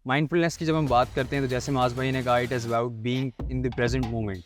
Mindfulness की जब हम बात करते हैं तो जैसे माज भाई ने कहा, it is about being in the present moment.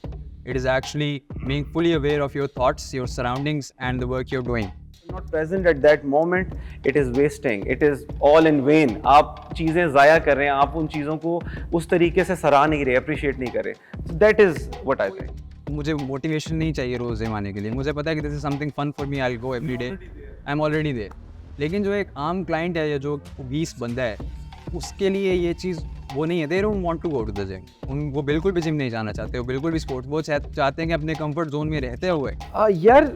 It is actually being fully aware of your thoughts, your surroundings and the work you are doing. Not present at that moment, it is wasting, it is all in vain. आप चीज़ें ज़ाया कर रहे हैं, आप उन चीज़ों को उस तरीके से सराह नहीं रहे, अप्रिशिएट नहीं कर रहे. So that is what I think. मुझे मोटिवेशन नहीं चाहिए रोज़ जिम आने के लिए. मुझे पता है कि this is something fun for me, I will go every day, I am already there. लेकिन जो एक आम क्लाइंट है या जो 20 बंदा है, उसके लिए ये चीज़ वो नहीं है. They don't want to go to the gym. वो बिल्कुल भी जिम नहीं जाना चाहते, वो बिल्कुल भी स्पोर्ट्स, वो चाहते हैं कि अपने कंफर्ट जोन में रहते हुए. यार,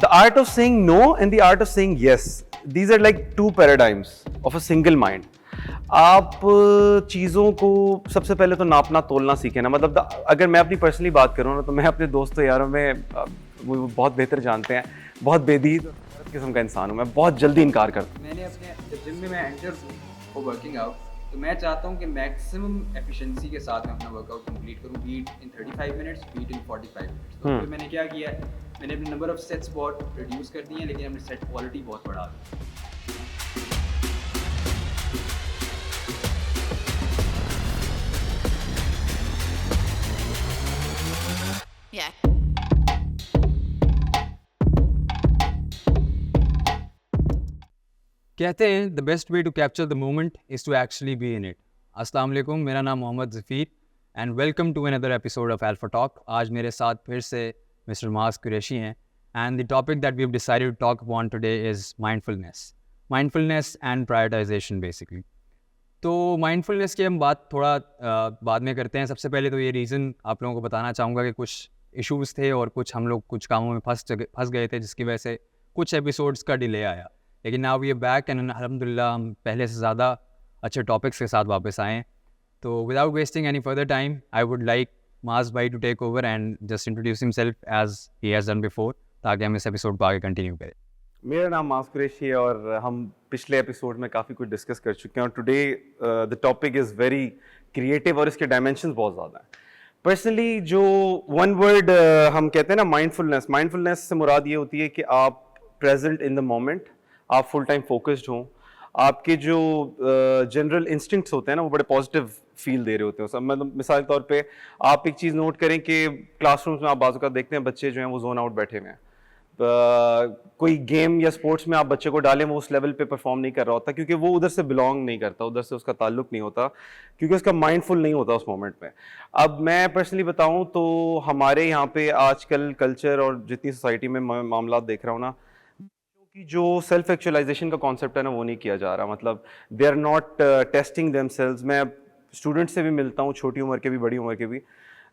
the art of saying no and the art of saying yes, these are like two paradigms of a single mind. आप चीज़ों को सबसे पहले तो नापना तोलना सीखें ना. मतलब अगर मैं अपनी पर्सनली बात करूँ ना, तो मैं अपने दोस्तों यारों में वो बहुत बेहतर जानते हैं, बहुत बेदीद किस्म का इंसान हूँ. मैं बहुत जल्दी इनकार करता हूँ. मैंने अपने जिम में मैं एंटर हूँ फॉर वर्किंग आउट, तो मैं चाहता हूँ कि मैक्सिमम एफिशिएंसी के साथ मैं अपना वर्कआउट कंप्लीट करूँ, बीट इन 35 मिनट्स, बीट इन 45 मिनट्स. तो फिर मैंने क्या किया है, मैंने अपने नंबर ऑफ सेट्स बहुत रिड्यूस कर दिए हैं, लेकिन अपनी सेट क्वालिटी बहुत बढ़ा दी. Yeah. कहते हैं the best way to capture the moment is to actually be in it. अस्सलाम वालेकुम, मेरा नाम Mohammad Zafeer and welcome to another episode of Alpha Talk. आज मेरे साथ फिर से मिस्टर माज कुरैशी हैं and the topic that we have decided to talk upon today is mindfulness and prioritization basically. तो माइंडफुलनेस की हम बात थोड़ा बाद में करते हैं. सबसे पहले तो ये रीज़न आप लोगों को बताना चाहूँगा कि कुछ इश्यूज़ थे और कुछ हम लोग कुछ कामों में फंस गए थे, जिसकी वजह से कुछ एपिसोड्स का डिले आया. लेकिन now we are back and अल्हम्दुलिल्लाह हम पहले से ज़्यादा अच्छे टॉपिक्स के साथ वापस आए हैं. तो without wasting any further time, I would like Maaz भाई to take over and just introduce himself as he has done before, ताकि हम इस एपिसोड को आगे कंटिन्यू करें. मेरा नाम माज कुरैशी है और हम पिछले एपिसोड में काफ़ी कुछ डिस्कस कर चुके हैं. और today the topic is very creative और इसके डायमेंशंस बहुत ज़्यादा हैं. पर्सनली जो वन वर्ड हम कहते हैं ना, माइंडफुलनेस से मुराद ये होती है कि आप प्रेजेंट इन द मोमेंट, आप फुल टाइम फोकस्ड हों, आपके जो जनरल इंस्टिंक्ट्स होते हैं ना, वो बड़े पॉजिटिव फील दे रहे होते हैं. सब मतलब मिसाल के तौर पे आप एक चीज़ नोट करें कि क्लासरूम्स में आप बाज़ औक़ात देखते हैं बच्चे जो हैं वो जोन आउट बैठे हुए हैं. कोई गेम या स्पोर्ट्स में आप बच्चे को डालें, वो उस लेवल पे परफॉर्म नहीं कर रहा होता, क्योंकि वो उधर से बिलोंग नहीं करता, उधर से उसका ताल्लुक नहीं होता, क्योंकि उसका माइंडफुल नहीं होता उस मोमेंट में. अब मैं पर्सनली बताऊं तो हमारे यहाँ पे आजकल कल्चर और जितनी सोसाइटी में मामला देख रहा हूँ ना, कि जो सेल्फ एक्चुअलाइजेशन का कॉन्सेप्ट है ना, वो नहीं किया जा रहा. मतलब they are not testing themselves. मैं स्टूडेंट से भी मिलता हूँ, छोटी उम्र के भी बड़ी उम्र के भी.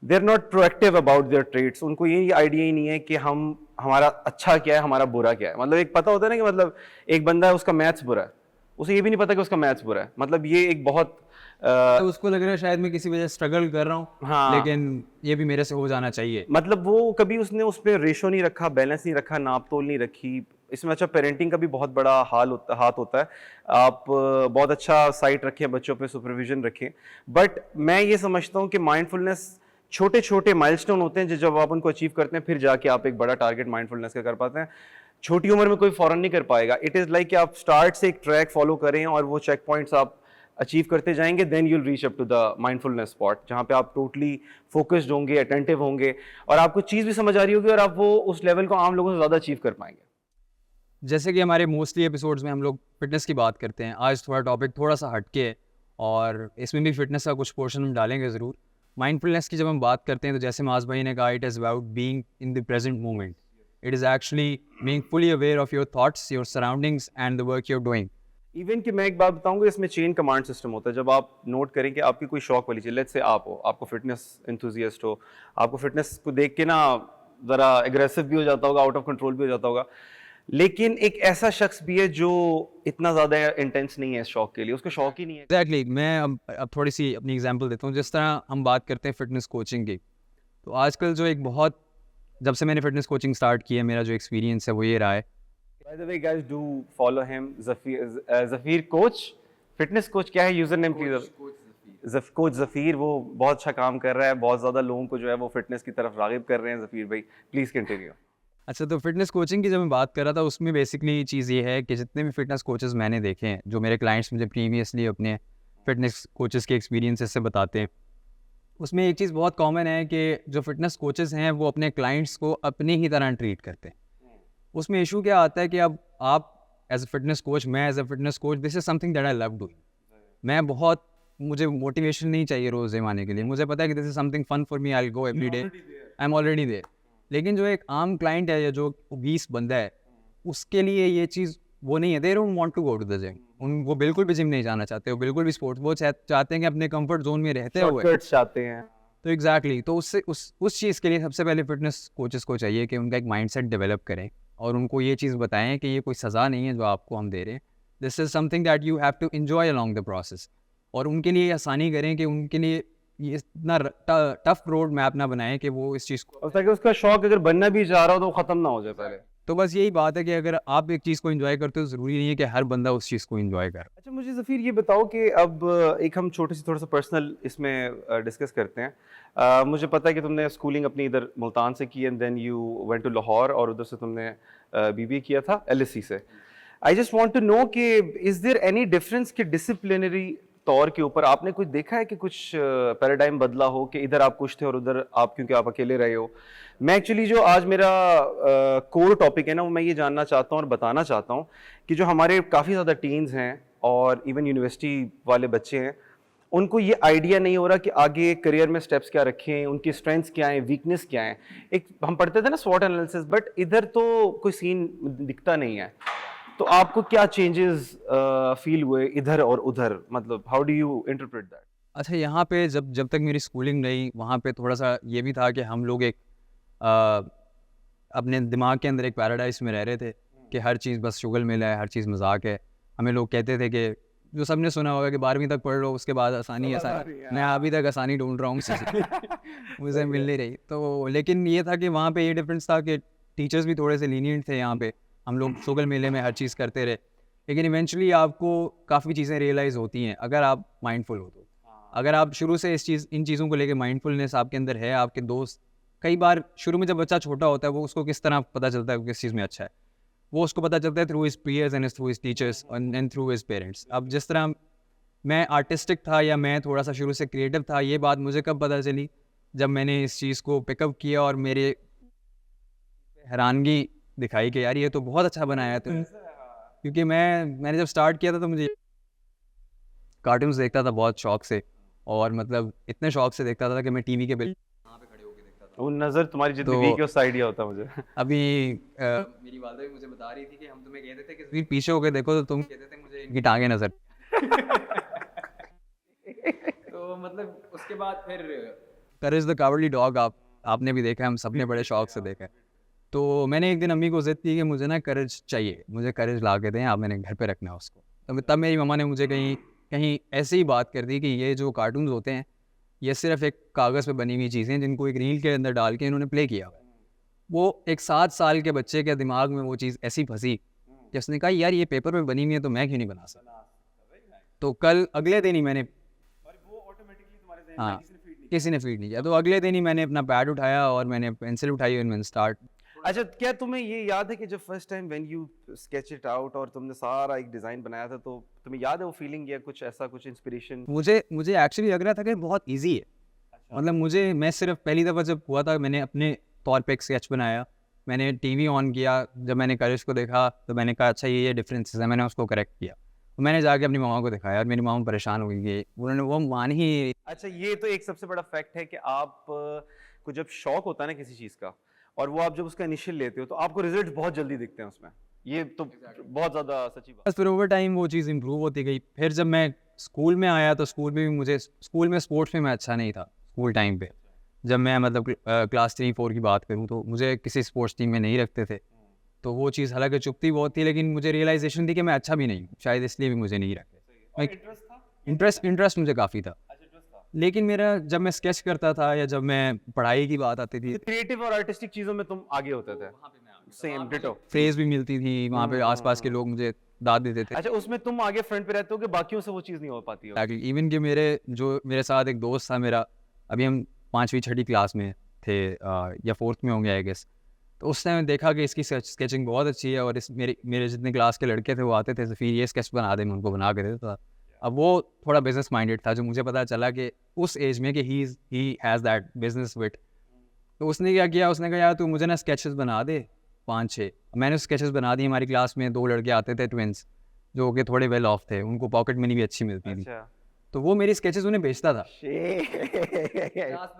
They are not proactive about their trades. उनको ये आइडिया ही नहीं है कि हमारा अच्छा क्या है, हमारा बुरा क्या है. मतलब एक पता होता है ना कि मतलब एक बंदा है, उसका मैथ्स बुरा है, उसे ये भी नहीं पता कि उसका मैथ्स बुरा है. मतलब ये एक बहुत तो उसको लग रहा है शायद मैं किसी वजह से स्ट्रगल कर रहा हूँ, हाँ, लेकिन ये भी मेरे से हो जाना चाहिए. मतलब वो कभी उसने उस पर रेशो नहीं रखा, बैलेंस नहीं रखा, नाप तोल नहीं रखी. इसमें अच्छा पेरेंटिंग का भी बहुत बड़ा हाथ होता है. आप बहुत अच्छा साइट रखें, बच्चों पे सुपरविजन रखें. बट मैं ये समझता हूँ कि माइंडफुलनेस छोटे छोटे माइलस्टोन होते हैं, जब आप उनको अचीव करते हैं, फिर जाके आप एक बड़ा टारगेट माइंडफुलनेस का कर पाते हैं. छोटी उम्र में कोई फौरन नहीं कर पाएगा. इट इज़ लाइक कि आप स्टार्ट से एक ट्रैक फॉलो करें और वो चेक पॉइंट्स आप अचीव करते जाएंगे, then you'll reach up to the mindfulness spot, जहाँ पे आप टोटली फोकस्ड होंगे, अटेंटिव होंगे, और आपको चीज़ भी समझ आ रही होगी, और आप वो उस लेवल को आम लोगों से ज़्यादा अचीव कर पाएंगे. जैसे कि हमारे मोस्टली एपिसोड्स में हम लोग फिटनेस की बात करते हैं, आज थोड़ा टॉपिक थोड़ा सा हटके है और इसमें भी फिटनेस का कुछ पोर्शन हम डालेंगे ज़रूर. माइंडफुलनेस की जब हम बात करते हैं तो जैसे माज भाई ने कहा, it is about being in the present moment. It is actually being fully aware of your thoughts, your surroundings and the work you are doing. Even कि मैं एक बात बताऊंगा, इसमें चेन कमांड सिस्टम होता है. जब आप नोट करें कि आपकी कोई शौक वाली चीज़, लेट्स से आप हो, आपको फिटनेस एंथुजियास्ट हो, आपको फिटनेस को देख के ना ज़रा एग्रेसिव भी हो जाता होगा, आउट ऑफ कंट्रोल भी हो जाता होगा. लेकिन एक ऐसा शख्स भी है जो इतना ज़्यादा इंटेंस नहीं है इस शौक के लिए, उसको शौक ही नहीं है. एग्जैक्टली. मैं अब थोड़ी सी अपनी एग्जांपल देता हूँ. जिस तरह हम बात करते हैं फिटनेस कोचिंग की, तो आजकल जो एक बहुत, जब से मैंने फिटनेस कोचिंग स्टार्ट की है, मेरा जो एक्सपीरियंस है वो ये रहा है. By the way, guys, do follow him, Zafir Coach, fitness coach. क्या है यूजर नेम प्लीज? कोच जफीर. वो बहुत अच्छा काम कर रहा है, बहुत ज़्यादा लोगों को जो है वो फिटनेस की तरफ रागिब कर रहे हैं. जफीर भाई, प्लीज़ कंटिन्यू. अच्छा, तो फिटनेस कोचिंग की जब मैं बात कर रहा था, उसमें बेसिकली चीज़ ये है कि जितने भी फिटनेस कोचेज़ मैंने देखे हैं, जो मेरे क्लाइंट्स मुझे प्रीवियसली अपने फिटनेस कोचेस के एक्सपीरियंसेस से बताते हैं, उसमें एक चीज़ बहुत कॉमन है कि जो फिटनेस कोचेस हैं वो अपने क्लाइंट्स को अपनी ही तरह ट्रीट करते हैं। उसमें इशू क्या आता है कि अब आप एज अ फिटनेस कोच, मैं as a fitness coach, this is something that I love doing. मैं बहुत, मुझे मोटिवेशन नहीं चाहिए रोज़ जिम आने के लिए, मुझे पता है कि this is something fun for me, I will go every day, I am already there. लेकिन जो एक आम क्लाइंट है या जो ओबीस बंदा है, उसके लिए ये चीज़ वो नहीं है, they don't want to go to the gym. वो बिल्कुल भी जिम नहीं जाना चाहते, वो बिल्कुल भी स्पोर्ट्स, वो चाहते हैं कि अपने कंफर्ट जोन में रहते हुए। शॉर्टकट्स चाहते हैं। तो एग्जैक्टली तो उससे उस चीज़ के लिए सबसे पहले फिटनेस कोचेस को चाहिए कि उनका एक माइंडसेट डेवलप करें और उनको ये चीज़ बताएं कि ये कोई सज़ा नहीं है जो आपको हम दे रहे हैं, this is something that you have to enjoy along the process. और उनके लिए आसानी करें कि उनके लिए ये इतना टफ रोड मैप ना बनाएं कि वो इस चीज़ को, और ताकि उसका शौक अगर बनना भी चाह रहा हो तो वो ख़त्म ना हो जाए पहले। तो बस यही बात है कि अगर आप एक चीज़ को एंजॉय करते हो, ज़रूरी नहीं है कि हर बंदा उस चीज़ को एंजॉय करे। अच्छा, मुझे ज़फ़ीर ये बताओ कि अब एक हम छोटे से थोड़ा सा पर्सनल इसमें डिस्कस करते हैं। मुझे पता है कि तुमने स्कूलिंग अपनी इधर मुल्तान से की and then you went to Lahore और उधर से तुमने बीबीए किया था एलएससी से। I just want to know कि इज़ देयर एनी डिफरेंस कि डिसिप्लिनरी तौर के ऊपर आपने कुछ देखा है कि कुछ पैराडाइम बदला हो कि इधर आप कुछ थे और उधर आप, क्योंकि आप अकेले रहे हो। मैं एक्चुअली जो आज मेरा कोर टॉपिक है ना, वो मैं ये जानना चाहता हूँ और बताना चाहता हूँ कि जो हमारे काफ़ी ज़्यादा टीन्स हैं और इवन यूनिवर्सिटी वाले बच्चे हैं, उनको ये आइडिया नहीं हो रहा कि आगे करियर में स्टेप्स क्या रखें, उनकी स्ट्रेंथ्स क्या हैं, वीकनेस क्या हैं। एक हम पढ़ते थे ना स्वॉट एनालिसिस, बट इधर तो कोई सीन दिखता नहीं है। तो आपको क्या चेंजेस फील हुए इधर और उधर, मतलब how do you interpret that? अच्छा, यहाँ पे जब तक मेरी स्कूलिंग रही, वहाँ पे थोड़ा सा ये भी था कि हम लोग एक अपने दिमाग के अंदर एक पैराडाइज में रह रहे थे कि हर चीज़ बस शुगल मिल है, हर चीज़ मजाक है। हमें लोग कहते थे कि जो सबने सुना होगा कि 12वीं तक पढ़ लो, उसके बाद आसानी मैं अभी तक आसानी ढूंढ रहा हूँ मुझे मिल नहीं रही। तो लेकिन ये था कि वहाँ पे ये डिफरेंस था कि टीचर्स भी थोड़े से लीनियंट थे। यहाँ पे हम लोग शुगल मेले में हर चीज़ करते रहे, लेकिन इवेंचुअली आपको काफ़ी चीज़ें रियलाइज़ होती हैं अगर आप माइंडफुल हो तो। अगर आप शुरू से इन चीज़ों को लेके माइंडफुलनेस आपके अंदर है, आपके दोस्त, कई बार शुरू में जब बच्चा छोटा होता है वो उसको किस तरह पता चलता है वो किस चीज़ में अच्छा है, वो उसको पता चलता है through his peers and through his teachers and through his parents. अब जिस तरह मैं आर्टिस्टिक था या मैं थोड़ा सा शुरू से क्रिएटिव था, ये बात मुझे कब पता चली, जब मैंने इस चीज़ को पिकअप किया और मेरे हैरानगी दिखाई कि यार ये तो बहुत अच्छा बनाया है तुमने। क्योंकि मैंने जब स्टार्ट किया था तो मुझे कार्टून्स देखता था बहुत शौक से, और मतलब इतने शौक से देखता था कि मैं टीवी के बिल वो नज़र तुम्हारी जितनी वीक है उससे आइडिया होता मुझे। अभी मेरी वालदा भी मुझे बता रही थी कि हम तुम्हें कहते थे कि ज़मीर पीछे होकर देखो तो तुम कहते थे मुझे इनकी टांगें नजर तो मतलब उसके बाद फिर करेज द कावर्डली डॉग आपने भी देखा है, हम सब ने बड़े शौक से देखा है। तो मैंने एक दिन अम्मी को जिद की कि मुझे ना करेज चाहिए, मुझे करेज ला के दें, आप मैंने घर पे रखना है उसको। तो तब मेरी मम्मा ने मुझे कहीं ऐसे ही बात कर दी कि ये जो कार्टून्स होते हैं ये सिर्फ एक कागज़ पे बनी हुई चीज़ें हैं जिनको एक रील के अंदर डाल के इन्होंने प्ले किया हुआ है। वो एक 7 साल के बच्चे के दिमाग में वो चीज़ ऐसी फंसी कि उसने कहा यार ये पेपर पे बनी हुई है तो मैं क्यों नहीं बना सकता। तो कल अगले दिन ही मैंने, हाँ, किसी ने फीड नहीं किया, तो अगले दिन ही मैंने अपना पैड उठाया और मैंने पेंसिल उठाई और मैंने स्टार्ट। अच्छा, क्या तुम्हें ये याद है कि जब first time when you sketch it out और तुमने सारा एक डिज़ाइन बनाया था, तो तुम्हें याद है वो फीलिंग या कुछ ऐसा, कुछ इंस्पिरेशन? मुझे एक्चुअली लग रहा था कि बहुत ईजी है। मतलब मैं सिर्फ पहली दफ़ा जब हुआ था मैंने अपने तौर पे एक स्केच बनाया, मैंने टीवी ऑन किया, जब मैंने करेज को देखा तो मैंने कहा अच्छा ये डिफरेंसेस है, मैंने उसको करेक्ट किया। तो मैंने जाके अपनी मामा को दिखाया और मेरी मामा परेशान हो गई कि उन्होंने वो मान ही। अच्छा, ये तो एक सबसे बड़ा फैक्ट है कि आप को जब शौक होता है ना किसी चीज़ का और वो आप जब उसका इनिशियल लेते हो तो आपको रिजल्ट बहुत जल्दी दिखते हैं उसमें। ये तो बहुत ज़्यादा सच्ची बात। बस फिर ओवर टाइम वो चीज़ इम्प्रूव होती गई। फिर जब मैं स्कूल में आया तो स्कूल में स्पोर्ट्स में मैं अच्छा नहीं था स्कूल टाइम पे। जब मैं मतलब क्लास 3-4 की बात करूँ तो मुझे किसी स्पोर्ट्स टीम में नहीं रखते थे। तो वो चीज़ हालांकि चुभती बहुत थी, लेकिन मुझे रियलाइजेशन थी कि मैं अच्छा भी नहीं हूँ, शायद इसलिए भी मुझे नहीं रखते। इंटरेस्ट मुझे काफ़ी था, लेकिन मेरा जब मैं स्केच करता था या जब मैं पढ़ाई की बात आती थी, क्रिएटिव और आर्टिस्टिक चीज़ों में तुम आगे होते थे। Same ditto. फ्रेज भी मिलती थी वहाँ पे, आसपास के लोग मुझे दाद देते थे। अच्छा, उसमें तुम आगे फ्रंट पे रहते हो कि बाकियों से वो चीज़ नहीं हो पाती हो? इवन कि मेरे साथ एक दोस्त था मेरा, अभी हम 5वीं-6वीं क्लास में थे या 4th में होंगे आई गेस। तो उस टाइम देखा कि इसकी स्केचिंग बहुत अच्छी है और मेरे जितने क्लास के लड़के थे वो आते थे तो फिर ये स्केच बना दे, मैं उनको बना के देता था। अब वो थोड़ा बिजनेस माइंडेड था, जो मुझे पता चला कि उस एज में कि ही हैज़ दैट बिजनेस विट। तो उसने क्या किया, उसने कहा यार तू मुझे ना स्केचेस बना दे 5-6। मैंने स्केचेस बना दिए। हमारी क्लास में 2 लड़के आते थे ट्विंस, जो कि थोड़े वेल ऑफ थे, उनको पॉकेट मनी भी अच्छी मिलती थी। अच्छा तो वो मेरी स्केचेस उन्हें बेचता था वेरी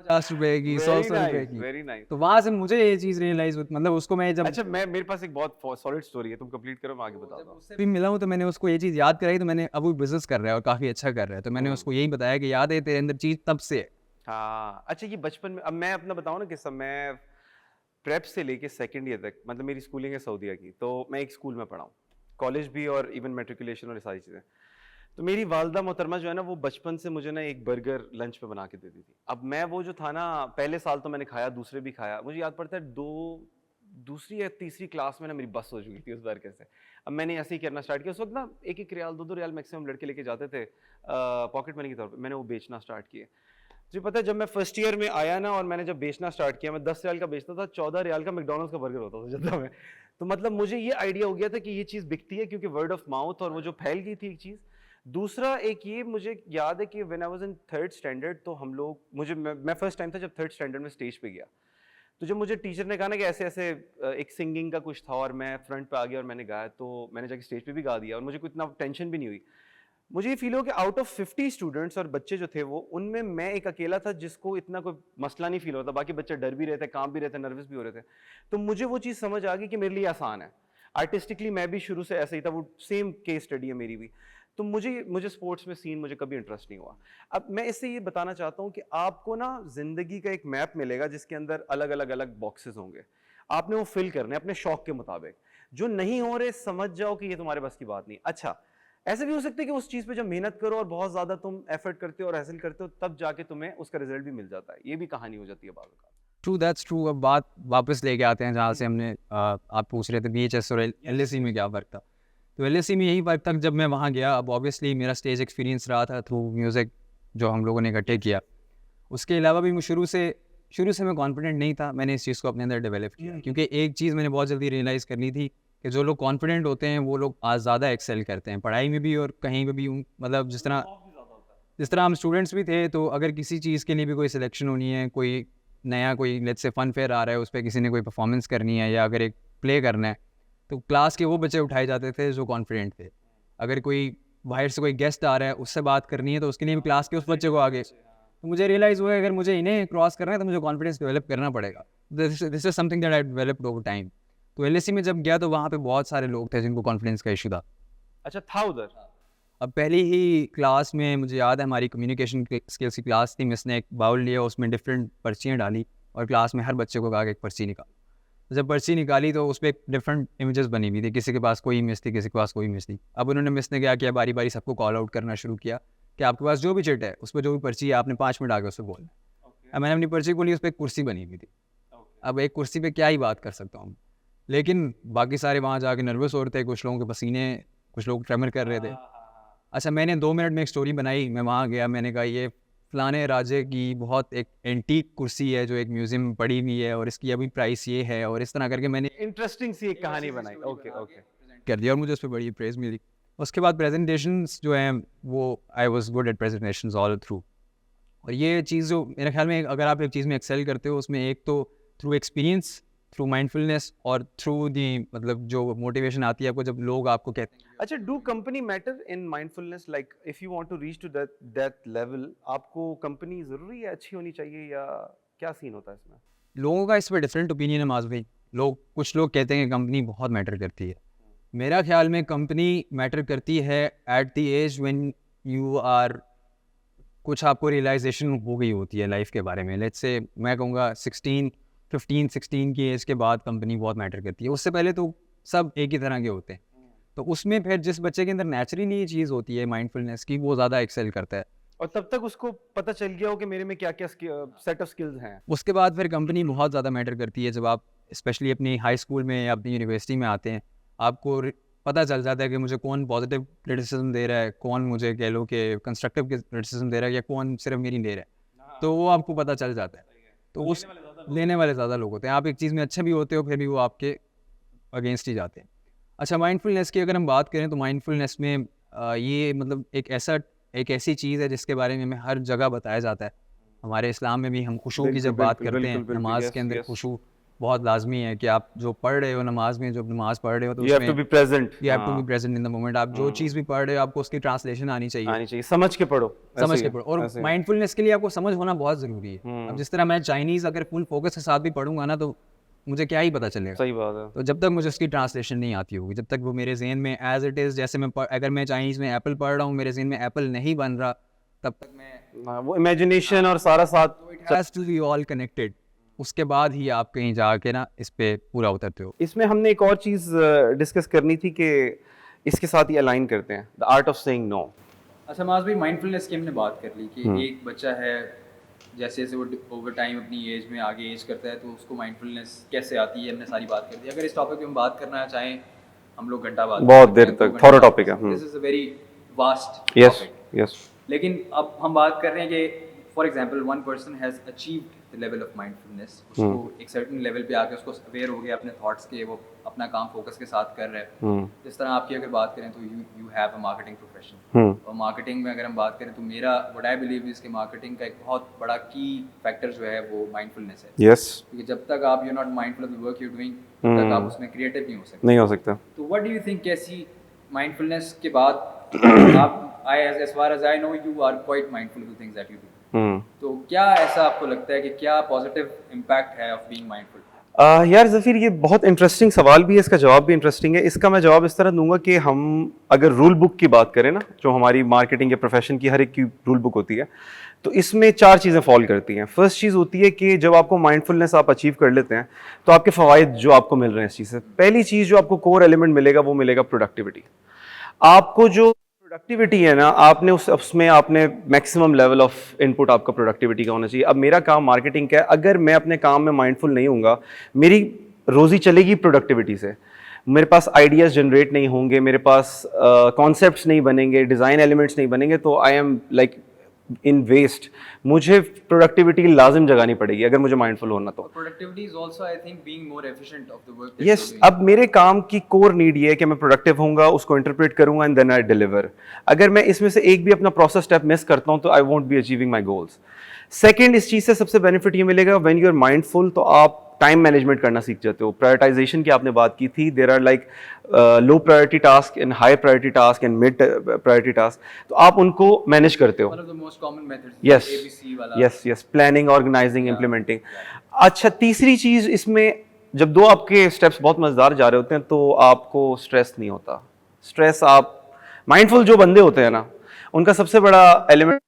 50-50 की, 100-100 रुपए की। Very nice. तो वहाँ से मुझे ये चीज़ रियलाइज हुई, मतलब उसको मैं जब अच्छा मैं मेरे पास एक बहुत सॉलिड स्टोरी है, तुम कंप्लीट करो, मैं आगे बताता हूँ। उससे भी मिला हूँ तो मैंने उसको ये चीज़ याद कराई। तो मैंने अब वो बिजनेस कर रहा है और काफ़ी अच्छा कर रहा है, तो मैंने उसको यही बताया कि याद है तेरे अंदर चीज़ तब से है। हाँ अच्छा, ये बचपन में, अब मैं अपना बताऊँ ना किस्सा। मैं प्रेप से लेके सेकंड ईयर तक, मतलब मेरी स्कूलिंग है सऊदीया की, तो मैं एक स्कूल में पढ़ा हूँ, कॉलेज भी और इवन मैट्रिकुलेशन और ये सारी चीज़ें। तो मेरी वालदा मोहतरमा जो है ना, वो बचपन से मुझे ना एक बर्गर लंच पे बना के देती थी। अब मैं वो जो था ना, पहले साल तो मैंने खाया, दूसरे भी खाया, मुझे याद पड़ता है दूसरी या तीसरी क्लास में ना मेरी बस हो चुकी थी उस बर्गर से। अब मैंने ऐसे ही करना स्टार्ट किया। उस वक्त ना 1-1 रियाल 2-2 रियाल मैक्सिमम लड़के लेके जाते थे पॉकेट मनी के तौर पे। मैंने वो बेचना स्टार्ट किया। जी पता है, जब मैं फर्स्ट ईयर में आया ना और मैंने जब बेचना स्टार्ट किया, मैं 10 रियाल का बेचता था, 14 रियाल का मैकडॉनल्ड्स का बर्गर होता था जद्दा में। तो मतलब मुझे ये आइडिया हो गया था कि ये चीज़ बिकती है, क्योंकि वर्ड ऑफ माउथ और वो जो फैल गई थी एक चीज़। दूसरा एक ये मुझे याद है कि when I was in third standard, तो हम लोग मैं फर्स्ट टाइम था जब थर्ड स्टैंडर्ड में स्टेज पे गया। तो जब मुझे टीचर ने कहा ना कि ऐसे ऐसे एक सिंगिंग का कुछ था और मैं फ्रंट पे आ गया और मैंने गाया, तो मैंने जाके स्टेज पे भी गा दिया और मुझे कोई इतना टेंशन भी नहीं हुई। मुझे ये फील हो कि आउट ऑफ 50 स्टूडेंट्स और बच्चे जो थे वो, उनमें मैं एक अकेला था जिसको इतना कोई मसला नहीं फील होता। बाकी बच्चे डर भी रहे थे, कांप भी रहे थे, नर्वस भी हो रहे थे। तो मुझे वो चीज़ समझ आ गई कि मेरे लिए आसान है। आर्टिस्टिकली मैं भी शुरू से ऐसा ही था, वो सेम केस स्टडी है मेरी भी। तो मुझे स्पोर्ट्स में सीन मुझे कभी इंटरेस्ट नहीं हुआ। अब मैं इससे ये बताना चाहता हूँ कि आपको ना ज़िंदगी का एक मैप मिलेगा जिसके अंदर अलग बॉक्सेस होंगे। आपने वो फिल करने अपने शौक के मुताबिक। जो नहीं हो रहे, समझ जाओ कि ये तुम्हारे बस की बात नहीं। अच्छा, ऐसे भी हो सकता है कि उस चीज़ पे जब मेहनत करो और बहुत ज़्यादा तुम एफर्ट करते हो और हासिल करते हो, तब जाके तुम्हें उसका रिजल्ट भी मिल जाता है। ये भी कहानी हो जाती है बाज़ औक़ात। True, that's true. अब बात वापस लेके आते हैं जहाँ से हमने आप पूछ रहे थे बीएचएस और एलएसी में क्या फ़र्क था। तो एलएसी में यही फ़र्क था कि जब मैं वहाँ गया, अब ऑब्वियसली मेरा स्टेज एक्सपीरियंस रहा था थ्रू म्यूज़िक जो हम लोगों ने इकट्ठे किया। उसके अलावा भी मैं शुरू से मैं कॉन्फिडेंट नहीं था। मैंने इस चीज़ को अपने अंदर डेवलप किया, क्योंकि एक चीज़ मैंने बहुत जल्दी रियलाइज़ करनी थी कि जो लोग कॉन्फिडेंट होते हैं वो लोग आज ज़्यादा एक्सेल करते हैं पढ़ाई में भी और कहीं पे भी। मतलब जिस तरह हम स्टूडेंट्स भी थे, तो अगर किसी चीज़ के लिए भी कोई सिलेक्शन होनी है, कोई नया कोई लेट्स से फन फेयर आ रहा है, उस पे किसी ने कोई परफॉर्मेंस करनी है या अगर एक प्ले करना है, तो क्लास के वो बच्चे उठाए जाते थे जो कॉन्फिडेंट थे। अगर कोई बाहर से कोई गेस्ट आ रहा है, उससे बात करनी है, तो उसके लिए भी क्लास के उस बच्चे को आगे। तो मुझे रियलाइज़ हुआ अगर मुझे इन्हें क्रॉस करना है तो मुझे कॉन्फिडेंस डेवलप करना पड़ेगा। This is something that I developed over time. तो एलएसी में जब गया तो वहाँ पे बहुत सारे लोग थे जिनको कॉन्फिडेंस का इशू था। अच्छा था उधर? अब पहली ही क्लास में मुझे याद है हमारी कम्युनिकेशन स्किल्स की क्लास थी। मिस ने एक बाउल लिया, उसमें डिफरेंट पर्चियाँ डाली और क्लास में हर बच्चे को कहा कि एक पर्ची निकाल। तो जब पर्ची निकाली तो उस पर डिफरेंट इमेजेस बनी हुई थी, किसी के पास कोई इमेज थी, किसी के पास कोई इमेज थी। अब उन्होंने मिस ने क्या किया, बारी बारी सबको कॉल आउट करना शुरू किया कि आपके पास जो भी चिट है, उस पर जो भी पर्ची है, आपने 5 मिनट आगे उससे बोलना है। अब मैंने अपनी पर्ची को ली, उस पर एक कुर्सी बनी हुई थी। अब एक कुर्सी पे क्या ही बात कर सकता हूँ, लेकिन बाकी सारे वहाँ जाके नर्वस हो रहे थे, कुछ लोगों के पसीने, कुछ लोग ट्रेमर कर रहे थे। अच्छा, मैंने 2 मिनट में एक स्टोरी बनाई। मैं वहाँ गया, मैंने कहा ये फलाने राजे की बहुत एक एंटीक कुर्सी है जो एक म्यूज़ियम में पड़ी हुई है और इसकी अभी प्राइस ये है, और इस तरह करके मैंने इंटरेस्टिंग सी एक कहानी बनाई। Okay okay. कर दिया और मुझे उस पर बड़ी प्रेज़ मिली। उसके बाद प्रेजेंटेशंस जो हैं वो I was good at presentations all through. और ये चीज़ जो मेरे ख्याल में, अगर आप एक चीज़ में एक्सेल करते हो, उसमें एक तो थ्रू एक्सपीरियंस, थ्रू माइंडफुलनेस और थ्रू दी मतलब जो मोटिवेशन आती है आपको जब लोग आपको कहते हैं। अच्छा, do company matter in mindfulness? Like if you want to reach to that level, आपको कंपनी ज़रूरी है, अच्छी होनी चाहिए, या क्या सीन होता है इसमें? लोगों का इस पर डिफरेंट ओपिनियन है माज़ भाई। कुछ लोग कहते हैं कि कंपनी बहुत मैटर करती है। मेरा ख्याल में कंपनी मैटर करती है at the age when you are, कुछ आपको रियलाइजेशन हो गई होती है लाइफ के बारे में। लेट्स से मैं कहूँगा 15-16 की एज के बाद कंपनी बहुत मैटर करती है। उससे पहले तो सब एक ही तरह के होते हैं। तो उसमें फिर जिस बच्चे के अंदर नेचुरली ये चीज़ होती है माइंडफुलनेस की, वो ज़्यादा एक्सेल करता है। और तब तक उसको पता चल गया हो कि मेरे में क्या क्या सेट ऑफ स्किल्स हैं। उसके बाद फिर कंपनी बहुत ज़्यादा मैटर करती है। जब आप स्पेशली अपनी हाई स्कूल में या अपनी यूनिवर्सिटी में आते हैं, आपको पता चल जाता है कि मुझे कौन पॉजिटिव क्रिटिसिज्म दे रहा है, कौन मुझे कह लो कि कंस्ट्रक्टिव क्रिटिसिज्म दे रहा है, या कौन सिर्फ मेरी ले रहा है। तो वो आपको पता चल जाता है। तो उस लेने वाले ज़्यादा लोग होते हैं। आप एक चीज़ में अच्छे भी होते हो, फिर भी वो आपके अगेंस्ट ही जाते हैं। अच्छा, माइंडफुलनेस की अगर हम बात करें तो माइंडफुलनेस में ये मतलब एक ऐसी चीज़ है जिसके बारे में हमें हर जगह बताया जाता है। हमारे इस्लाम में भी हम खुशू की जब बात करते हैं, नमाज के अंदर खुशू बहुत लाजमी है कि आप जो पढ़ रहे हो नमाज में, जब नमाज पढ़ रहे हो तो You have to be present. You have to be present in the moment. आप जो चीज़ भी पढ़ रहे हो आपको उसकी ट्रांसलेशन आनी चाहिए, समझ के पढ़ो, समझ के पढ़ो। और माइंडफुलनेस के लिए आपको समझ होना बहुत ज़रूरी है। अब जिस तरह मैं चाइनीज़ अगर फुल फोकस के साथ भी पढ़ूंगा ना तो मुझे क्या ही पता चलेगा। सही बात है। तो जब तक मुझे उसकी ट्रांसलेशन नहीं आती होगी, जब तक वो मेरे जहन में एज इट इज़, जैसे अगर मैं चाइनीज़ में एप्पल पढ़ रहा हूँ, मेरे जहन में एप्पल नहीं बन रहा, तब तक मैं वो इमेजिनेशन और सारा साथ it has to be all connected. उसके बाद ही आप कहीं जाके ना इस पे पूरा उतरते हो। इसमें हमने एक और चीज़ डिस्कस करनी थी कि इसके साथ ही अलाइन करते हैं, the art of saying no. अच्छा माज भाई, माइंडफुलनेस की हमने बात कर ली कि एक बच्चा है, जैसे जैसे वो ओवर टाइम अपनी एज में आगे एज करता है तो उसको माइंडफुलनेस कैसे आती है, हमने सारी बात कर दी। अगर इस टॉपिक पे हम बात करना चाहें हम लोग घंटा बात बहुत देर तक थोड़ा टॉपिक है। This is a very vast yes yes. लेकिन अब हम बात कर रहे हैं कि for example one person has achieved the level of mindfulness, उसको एक सर्टेन लेवल पे आके उसको अवेयर हो गया अपने थॉट्स के, वो अपना काम फोकस के साथ कर रहे हैं। जिस तरह आपकी अगर बात करें तो you have a marketing profession, और मार्केटिंग में अगर हम बात करें तो मेरा व्हाट आई बिलीव इज कि मार्केटिंग का एक बहुत बड़ा की फैक्टर जो है वो माइंडफुलनेस है। यस। क्योंकि जब तक आप you are not mindful of the work you are doing, तब तक आप उसमें क्रिएटिव नहीं हो सकते। नहीं हो सकता। तो व्हाट डू यू थिंक, कैसी माइंडफुलनेस के बाद आप as far as I know you are quite mindful of the things that you do, तो क्या ऐसा आपको लगता है कि क्या पॉजिटिव इम्पैक्ट है ऑफ बीइंग माइंडफुल? यार ज़फ़ीर, ये बहुत इंटरेस्टिंग सवाल भी है, इसका जवाब भी इंटरेस्टिंग है। इसका मैं जवाब इस तरह दूंगा कि हम अगर रूल बुक की बात करें ना, जो हमारी मार्केटिंग या प्रोफेशन की हर एक की रूल बुक होती है, तो इसमें 4 चीज़ें फॉल करती हैं। फर्स्ट चीज़ होती है कि जब आपको माइंडफुलनेस आप अचीव कर लेते हैं तो आपके फ़वाइद जो आपको मिल रहे हैं इस चीज़ से, पहली चीज़ जो आपको कोर एलिमेंट मिलेगा वो मिलेगा प्रोडक्टिविटी। आपको जो प्रोडक्टिविटी है ना, आपने उसमें आपने मैक्सिमम लेवल ऑफ इनपुट आपका प्रोडक्टिविटी का होना चाहिए। अब मेरा काम मार्केटिंग का है, अगर मैं अपने काम में माइंडफुल नहीं हूँगा, मेरी रोज़ी चलेगी प्रोडक्टिविटी से, मेरे पास आइडियाज़ जनरेट नहीं होंगे, मेरे पास कॉन्सेप्ट्स नहीं बनेंगे, डिज़ाइन एलिमेंट्स नहीं बनेंगे, तो I am like in waste. मुझे प्रोडक्टिविटी लाजिम जगानी पड़ेगी अगर मुझे माइंडफुल होना तो। Productivity is also I think being more efficient of the work. Yes. अब मेरे काम की कोर नीड ये है कि मैं प्रोडक्टिव होऊंगा, उसको इंटरप्रेट करूंगा एंड देन आई डिलीवर। अगर मैं इसमें से एक भी अपना प्रोसेस स्टेप मिस करता हूं तो I won't be achieving my goals. Second, इस चीज से सबसे बेनिफिट ये मिलेगा, व्हेन यू आर माइंडफुल तो आप टाइम मैनेजमेंट करना सीख जाते हो। प्रायोरिटाइजेशन की आपने बात की थी, there are like low priority task and high priority task and mid priority task, तो आप उनको मैनेज करते हो। One of the most common methods, yes ABC वाला। Yes yes, planning, organizing, implementing. अच्छा, तीसरी चीज इसमें, जब 2 आपके स्टेप्स बहुत मजेदार जा रहे होते हैं तो आपको स्ट्रेस नहीं होता। स्ट्रेस, आप माइंडफुल जो बंदे होते हैं ना, उनका सबसे बड़ा एलिमेंट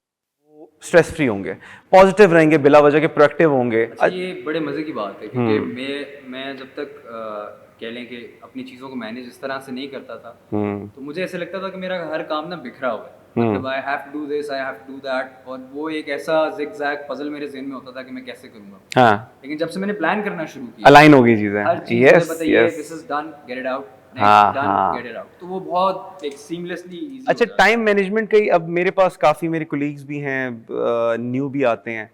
स्ट्रेस फ्री होंगे, पॉजिटिव रहेंगे, बिला वजह के प्रोडक्टिव होंगे। अच्छा, ये बड़े मजे की बात है क्योंकि मैं जब तक कह लें कि अपनी चीज़ों को मैनेज इस तरह से नहीं करता था तो मुझे ऐसे लगता था कि मेरा हर काम ना बिखरा हुआ है, मतलब I have to do this, I have to do that, और वो एक ऐसा जिगजैग पजल मेरे ज़हन में होता था कि मैं कैसे करूँगा। हाँ, लेकिन जब से मैंने प्लान करना शुरू किया, अलाइन हो गई चीजें। हर चीज़ मुझे पता है, this is done, get it out, हाँ, डन, हाँ। गेट इट आउट, तो वो बहुत एक सीमलेसली इजी। अच्छा, टाइम मैनेजमेंट का ही, अब मेरे पास काफ़ी मेरे कोलीग्स भी हैं, न्यू भी आते हैं,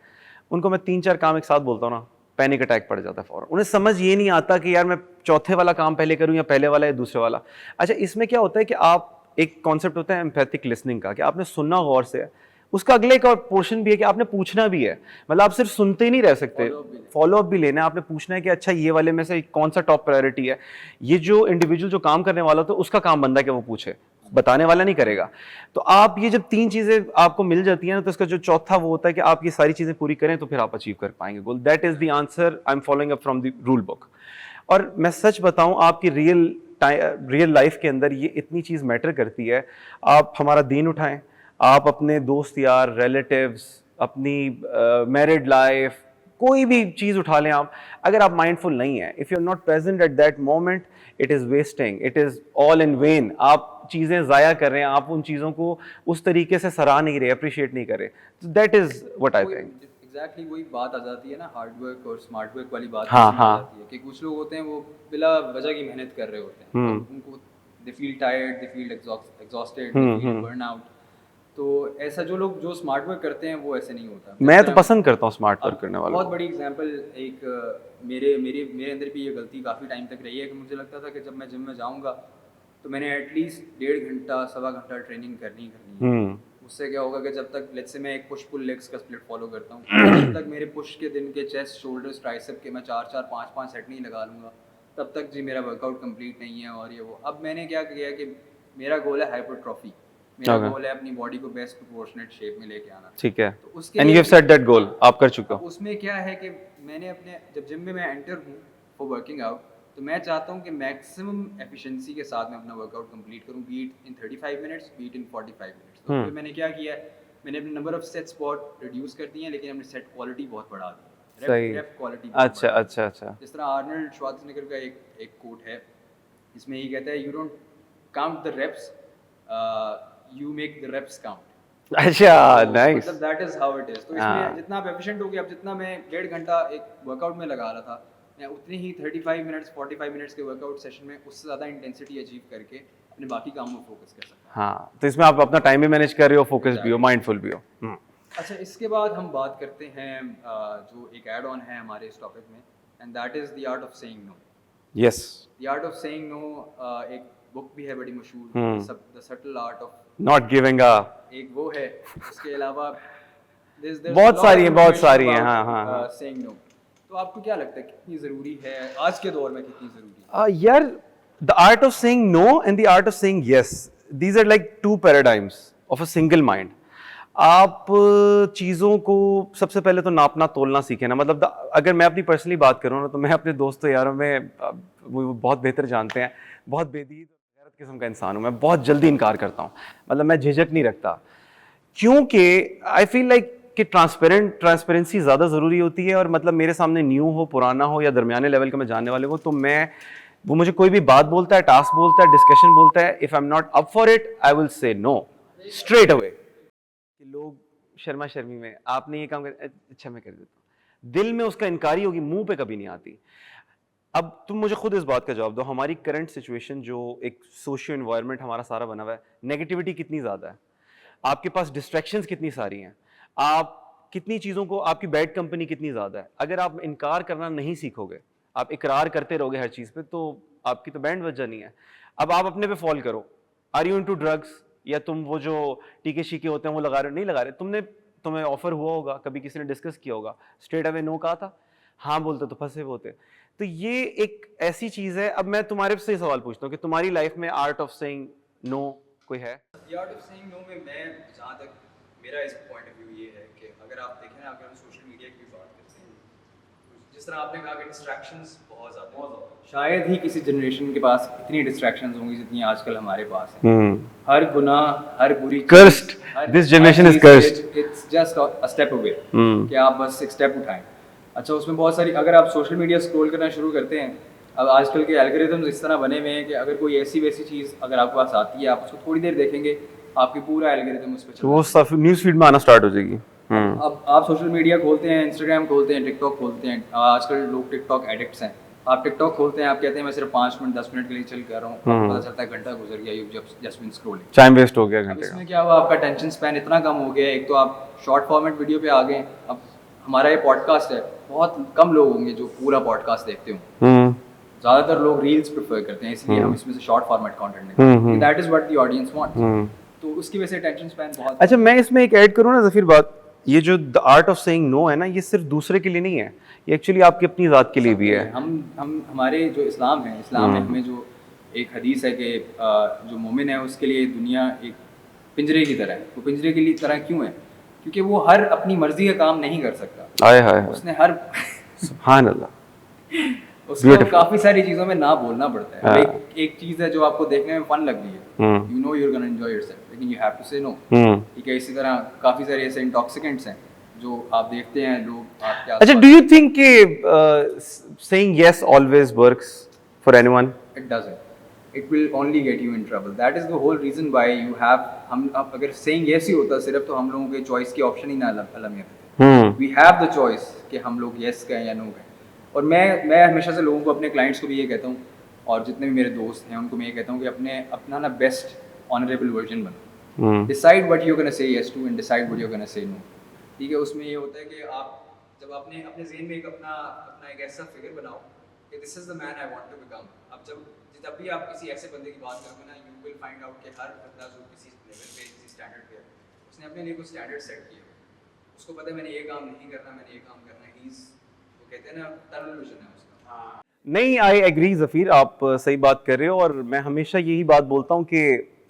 उनको मैं 3-4 काम एक साथ बोलता हूँ ना, पैनिक अटैक पड़ जाता है फौरन। उन्हें समझ ये नहीं आता कि यार मैं चौथे वाला काम पहले करूँ या पहले वाला या दूसरे वाला। अच्छा, इसमें क्या होता है कि आप, एक कॉन्सेप्ट होता है एम्पैथिक लिसनिंग का, कि आपने सुनना गौर से, उसका अगले एक और पोर्शन भी है कि आपने पूछना भी है। मतलब आप सिर्फ सुनते ही नहीं रह सकते, फॉलो अप भी लेना है, आपने पूछना है कि अच्छा ये वाले में से कौन सा टॉप प्रायोरिटी है। ये जो इंडिविजुअल जो काम करने वाला होता है उसका काम बनता है कि वो पूछे, बताने वाला नहीं करेगा। तो आप ये जब 3 चीजें आपको मिल जाती हैं ना, तो इसका जो चौथा वो होता है कि आप ये सारी चीजें पूरी करें तो फिर आप अचीव कर पाएंगे goal. That is the answer I am following up from the rule book. और मैं सच बताऊं, आपकी रियल लाइफ के अंदर ये इतनी चीज मैटर करती है। आप हमारा दीन उठाएं, आप अपने दोस्त यार, रिलेटिव्स, अपनी मैरिड लाइफ, कोई भी चीज़ उठा लें आप, अगर आप माइंडफुल नहीं है, if you are not present at that moment, it is wasting, it is all in vain. आप चीज़ें ज़ाया कर रहे हैं, आप उन चीज़ों को उस तरीके से सराह नहीं रहे, अप्रिशिएट नहीं कर रहे। तो that is what I think. Exactly वही बात आ जाती है ना, हार्ड वर्क और स्मार्ट वर्क वाली बात। हाँ, आ जाती है कि कुछ लोग होते हैं वो बिला वजह की मेहनत कर रहे होते हैं, उनको they feel tired, they feel exhausted, they feel burn out. तो ऐसा जो लोग जो स्मार्ट वर्क करते हैं वो ऐसे नहीं होता। मैं तो पसंद करता हूँ स्मार्ट वर्क करने वालों। बहुत बड़ी एग्जांपल एक मेरे अंदर भी ये गलती काफ़ी टाइम तक रही है कि मुझे लगता था कि जब मैं जिम में जाऊँगा तो मैंने एटलीस्ट 1.5 घंटा सवा घंटा ट्रेनिंग करनी है। उससे क्या होगा कि जब तक लेट्स से मैं एक पुश पुल लेग्स का स्प्लिट फॉलो करता हूँ, जब तक मेरे पुश के दिन के चेस्ट शोल्डर्स ट्राइसेप के मैं 4-4 5-5 सेट नहीं लगा लूँगा, तब तक जी मेरा वर्कआउट कंप्लीट नहीं है। और ये वो अब मैंने क्या किया कि मेरा गोल है हाइपरट्रॉफी, मेरा गोल है अपनी बॉडी को बेस्ट प्रोपोर्शनेट शेप में लेके आना। ठीक है, तो उसके and you have set that goal, आप कर चुके हो। उसमें क्या है कि मैंने अपने जब जिम में मैं एंटर हूँ फॉर वर्किंग आउट, तो मैं चाहता हूँ कि मैक्सिमम एफिशिएंसी के साथ मैं अपना वर्कआउट कंप्लीट करूँ, बीट इन 35 मिनट्स, बीट इन 45 मिनट्स। तो फिर मैंने क्या किया है, मैंने अपने नंबर ऑफ सेट्स बहुत रिड्यूस कर दिए हैं, लेकिन हमने सेट क्वालिटी बहुत बढ़ा दी है। सही। रेप क्वालिटी अच्छा अच्छा अच्छा। जिस तरह आर्नल्ड श्वार्ज़नेगर का एक कोट है, इसमें ये कहता है, you don't count the reps, you make the reps count. अच्छा, नाइस। मतलब that is how it is. तो इसमें जितना आप एफिशिएंट हो गए, अब जितना मैं 1.5 घंटा एक वर्कआउट में लगा रहा था, मैं उतनी ही 35 मिनट्स 45 मिनट्स के वर्कआउट सेशन में उससे ज़्यादा इंटेंसिटी अचीव करके अपने बाकी कामों में फोकस कर सकता हूँ। हाँ, तो इसमें आप अपना टाइम भी मैनेज कर रहे हो, फोकस भी हो, माइंडफुल भी हो। अच्छा, इसके बाद हम बात करते हैं जो एक ऐड ऑन है हमारे इस टॉपिक में, and that is the art of saying no. Yes, the art of saying no एक बुक भी है बड़ी मशहूर, the subtle art of not giving a, एक वो है। उसके अलावा बहुत सारी हैं। हाँ। Saying no. तो आपको क्या लगता है कितनी ज़रूरी है आज के दौर में, कितनी ज़रूरी है? यार, the art of saying no and the art of saying yes, these are like two paradigms of a single mind. आप चीज़ों को सबसे पहले तो नापना तोलना सीखें ना। मतलब अगर मैं अपनी पर्सनली बात करूँ ना, तो मैं अपने दोस्तों यारों में वो बहुत बेहतर जानते हैं, बहुत बेदीद और गैरत किस्म का इंसान हूँ। मैं बहुत जल्दी इनकार करता हूँ, मतलब मैं झिझक नहीं रखता, क्योंकि आई फील लाइक कि ट्रांसपेरेंसी ज़्यादा ज़रूरी होती है। और मतलब मेरे सामने न्यू हो, पुराना हो या दरमियाने लेवल का मैं जानने वाले हो, तो वो मुझे कोई भी बात बोलता है, टास्क बोलता है, डिस्कशन बोलता है, if I am not up for it, I will say no straight away. कि लोग शर्मा शर्मी में आपने ये काम कर, अच्छा मैं कर देता हूँ, दिल में उसका इनकारी होगी, मुंह पे कभी नहीं आती। अब तुम मुझे खुद इस बात का जवाब दो, हमारी करंट सिचुएशन जो एक सोशियो एनवायरनमेंट हमारा सारा बना हुआ है, नेगेटिविटी कितनी ज़्यादा है, आपके पास डिस्ट्रैक्शंस कितनी सारी हैं, आप कितनी चीज़ों को, आपकी बैड कंपनी कितनी ज़्यादा है। अगर आप इनकार करना नहीं सीखोगे, आप इकरार करते रहोगे हर चीज़ पे, तो आपकी तो बैंड बज जानी है। अब आप अपने पे फॉल करो, आर यू इनटू ड्रग्स, या तुम वो जो टीके शीके होते हैं वो लगा रहे हो, नहीं लगा रहे, तुम्हें ऑफर हुआ होगा, कभी किसी ने डिस्कस किया होगा, स्ट्रेट अवे नो कहा था, हाँ बोलते तो फंसे होते। तो ये एक ऐसी चीज़ है। अब मैं तुम्हारे से सवाल पूछता हूँ कि तुम्हारी लाइफ में आर्ट ऑफ सेइंग नो कोई है? आर्ट ऑफ सेइंग नो में मैं जहाँ तक मेरा इस पॉइंट ऑफ व्यू ये है कि अगर आप देखें ना, अगर हम सोशल मीडिया की बात करते हैं, जिस तरह आपने कहा कि डिस्ट्रैक्शंस बहुत ज़्यादा, शायद ही किसी जनरेशन के पास इतनी डिस्ट्रैक्शंस होंगी जितनी आजकल हमारे पास है। हर गुनाह, हर बुरी cursed, this generation is cursed, it's just a step away कि आप बस एक स्टेप उठाएं। अच्छा, उसमें बहुत सारी, अगर आप सोशल मीडिया स्क्रॉल करना शुरू करते हैं, अब आजकल के एल्गोरिथम्स इस तरह बने हुए हैं कि अगर कोई ऐसी वैसी चीज़ अगर आपके पास आती है, आप उसको थोड़ी देर देखेंगे, आपकी पूरा एल्गोरिथम उस पर चल, वो सब न्यूज़ फीड में आना स्टार्ट हो जाएगी। अब आप सोशल मीडिया खोलते हैं, इंस्टाग्राम खोलते हैं, टिकटॉक खोलते हैं, आजकल लोग टिकटॉक एडिक्ट्स हैं। आप टिकटॉक खोलते हैं, आप कहते हैं मैं सिर्फ 5 मिनट 10 मिनट के लिए चल कर रहा हूँ, पता चलता है घंटा गुजर गया, you just been scrolling, time waste हो गया घंटे का। इसमें क्या हुआ, आपका टेंशन स्पैन इतना कम हो गया। एक तो आप शॉर्ट फॉर्मेट वीडियो पे आ गए। अब हमारा ये पॉडकास्ट है, बहुत कम लोग होंगे जो पूरा पॉडकास्ट देखते हों, ज़्यादातर लोग रील्स प्रेफर करते हैं, इसलिए हम इसमें से शॉर्ट फॉर्मेट कंटेंट देखते हैं, that is what the audience wants. तो उसकी वजह से टेंशन स्पैन बहुत। अच्छा, मैं इसमें एक ऐड करूँ ना ज़फीर बात, ये जो the art of saying no है ना, ये सिर्फ दूसरे के लिए नहीं है, ये एक्चुअली आपकी अपनी ज़ात के लिए भी है। हम हमारे जो इस्लाम है, इस्लाम में हमें जो एक हदीस है कि जो मोमिन है उसके लिए दुनिया एक पिंजरे की तरह है। वो पिंजरे की तरह क्यों है? क्योंकि वो हर अपनी मर्जी का काम नहीं कर सकता। आए हाय, उसने हर सुभान अल्लाह, उसको काफी सारी चीजों में ना बोलना पड़ता है। एक चीज है जो आपको देखने में फन लग रही है, you know you are gonna enjoy yourself, लेकिन you have to say no. ठीक है, इसी तरह काफी सारे ऐसे इंटॉक्सिकेंट्स हैं जो आप देखते हैं लोग आपके आसपास। अच्छा, डू यू थिंक कि saying yes always works for anyone? It doesn't, it will only get you in trouble. That is the whole reason why you have, हम अब अगर saying yes ही होता सिर्फ, तो हम लोगों के चॉइस की ऑप्शन ही ना अलग थे। We have the choice कि हम लोग yes कहें या no कहें। और मैं हमेशा से लोगों को, अपने क्लाइंट्स को भी ये कहता हूँ, और जितने भी मेरे दोस्त हैं उनको मैं ये कहता हूँ कि अपना ना बेस्ट ऑनरेबल वर्जन बनो। Decide what you gonna say yes to and decide what you're gonna say no। ठीक है, उसमें ये होता है कि आप जब अपने जेहन में एक अपना एक ऐसा फिगर बनाओ कि this is the man I want to become. अब जब भी आप किसी ऐसे बंदे की बात करोगे ना, यू विल फाइंड आउट कि हर बंदा जो किसी लेवल पे, किसी स्टैंडर्ड पे है, उसने अपने लिए कुछ स्टैंडर्ड सेट किए। उसको पता है मैंने ये काम नहीं करना, मैंने ये काम करना है। ही इज, वो कहते हैं ना, टनल विजन है उसका। नहीं, आई एग्री ज़फ़ीर, आप सही बात कर रहे हो। और मैं हमेशा यही बात बोलता हूँ कि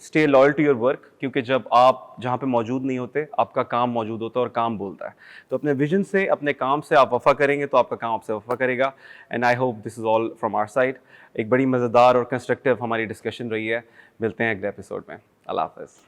stay loyal to your work, क्योंकि जब आप जहाँ पे मौजूद नहीं होते, आपका काम मौजूद होता है और काम बोलता है। तो अपने विजन से, अपने काम से आप वफ़ा करेंगे तो आपका काम आपसे वफ़ा करेगा। And I hope this is all from our side. एक बड़ी मज़ेदार और कंस्ट्रक्टिव हमारी डिस्कशन रही है। मिलते हैं अगले एपिसोड में। अल्लाह हाफ़िज़।